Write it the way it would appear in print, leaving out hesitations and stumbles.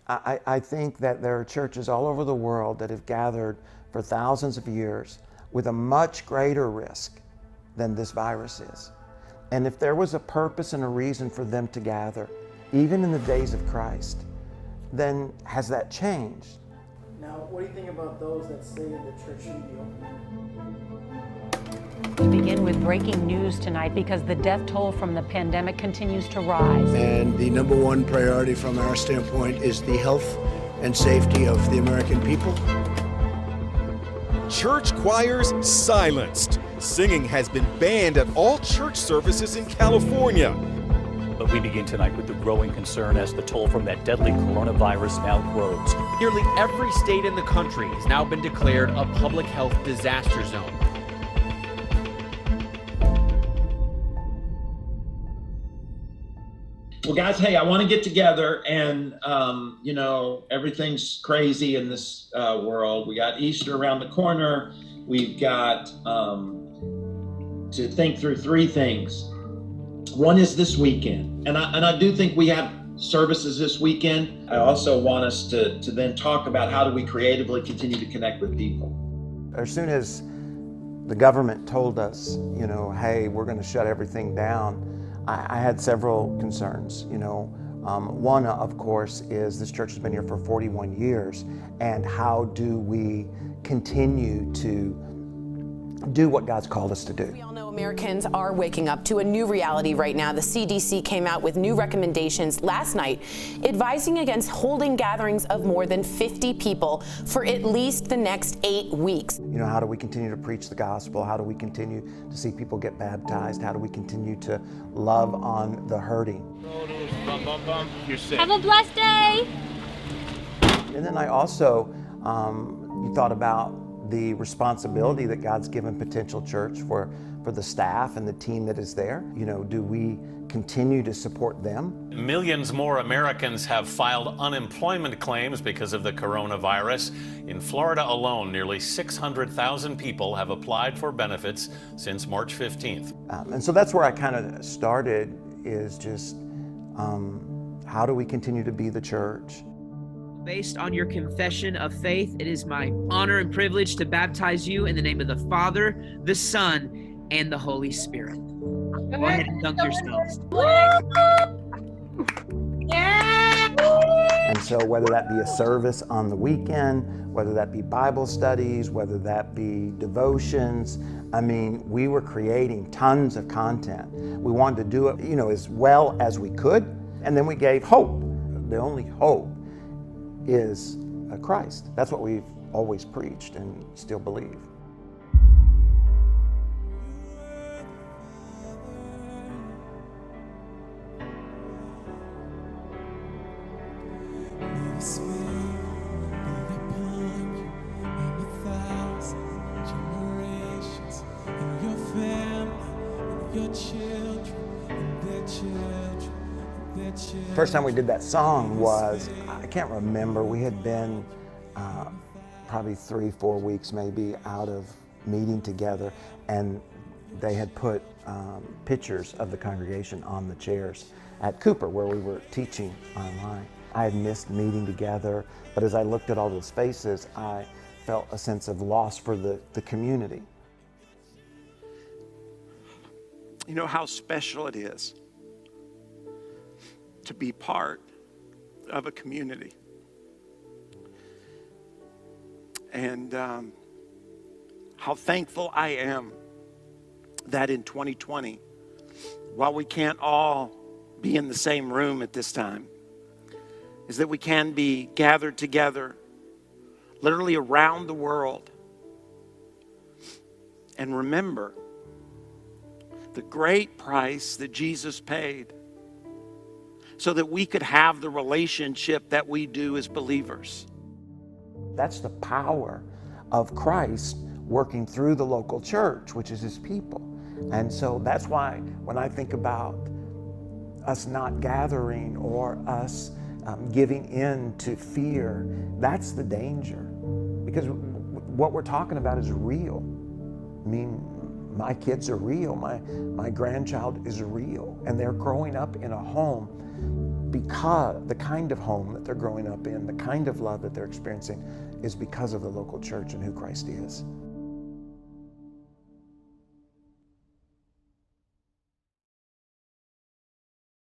I think that there are churches all over the world that have gathered for thousands of years with a much greater risk than this virus is. And if there was a purpose and a reason for them to gather, even in the days of Christ, then has that changed? Now, what do you think about those that say the church should be open? We begin with breaking news tonight because the death toll from the pandemic continues to rise. And the number one priority from our standpoint is the health and safety of the American people. Church choirs silenced. Singing has been banned at all church services in California. But we begin tonight with the growing concern as the toll from that deadly coronavirus now grows. Nearly every state in the country has now been declared a public health disaster zone. Well, guys, hey, I want to get together and, everything's crazy in this world. We got Easter around the corner. We've got to think through three things. One is this weekend. And I do think we have services this weekend. I also want us to then talk about how do we creatively continue to connect with people. As soon as the government told us, hey, we're going to shut everything down, I had several concerns. One, of course, is this church has been here for 41 years, and how do we continue to do what God's called us to do? We all know Americans are waking up to a new reality right now. The CDC came out with new recommendations last night advising against holding gatherings of more than 50 people for at least the next 8 weeks. How do we continue to preach the gospel? How do we continue to see people get baptized? How do we continue to love on the hurting? Have a blessed day. And then I also thought about the responsibility that God's given Potential Church for the staff and the team that is there. Do we continue to support them? Millions more Americans have filed unemployment claims because of the coronavirus. In Florida alone, nearly 600,000 people have applied for benefits since March 15th. And so that's where I kind of started, is just how do we continue to be the church? Based on your confession of faith, it is my honor and privilege to baptize you in the name of the Father, the Son, and the Holy Spirit. Go ahead and dunk yourselves. And so whether that be a service on the weekend, whether that be Bible studies, whether that be devotions, we were creating tons of content. We wanted to do it, as well as we could. And then we gave hope. The only hope is Christ. That's what we've always preached and still believe. First time we did that song was, I can't remember, we had been probably 3-4 weeks maybe out of meeting together, and they had put pictures of the congregation on the chairs at Cooper where we were teaching online. I had missed meeting together, but as I looked at all those faces, I felt a sense of loss for the community. You know how special it is to be part of a community. And how thankful I am that in 2020, while we can't all be in the same room at this time, is that we can be gathered together literally around the world and remember the great price that Jesus paid so that we could have the relationship that we do as believers. That's the power of Christ working through the local church, which is his people. And so that's why when I think about us not gathering or us giving in to fear, that's the danger. Because what we're talking about is real. My kids are real. My grandchild is real. And they're growing up in a home because the kind of home that they're growing up in, the kind of love that they're experiencing is because of the local church and who Christ is.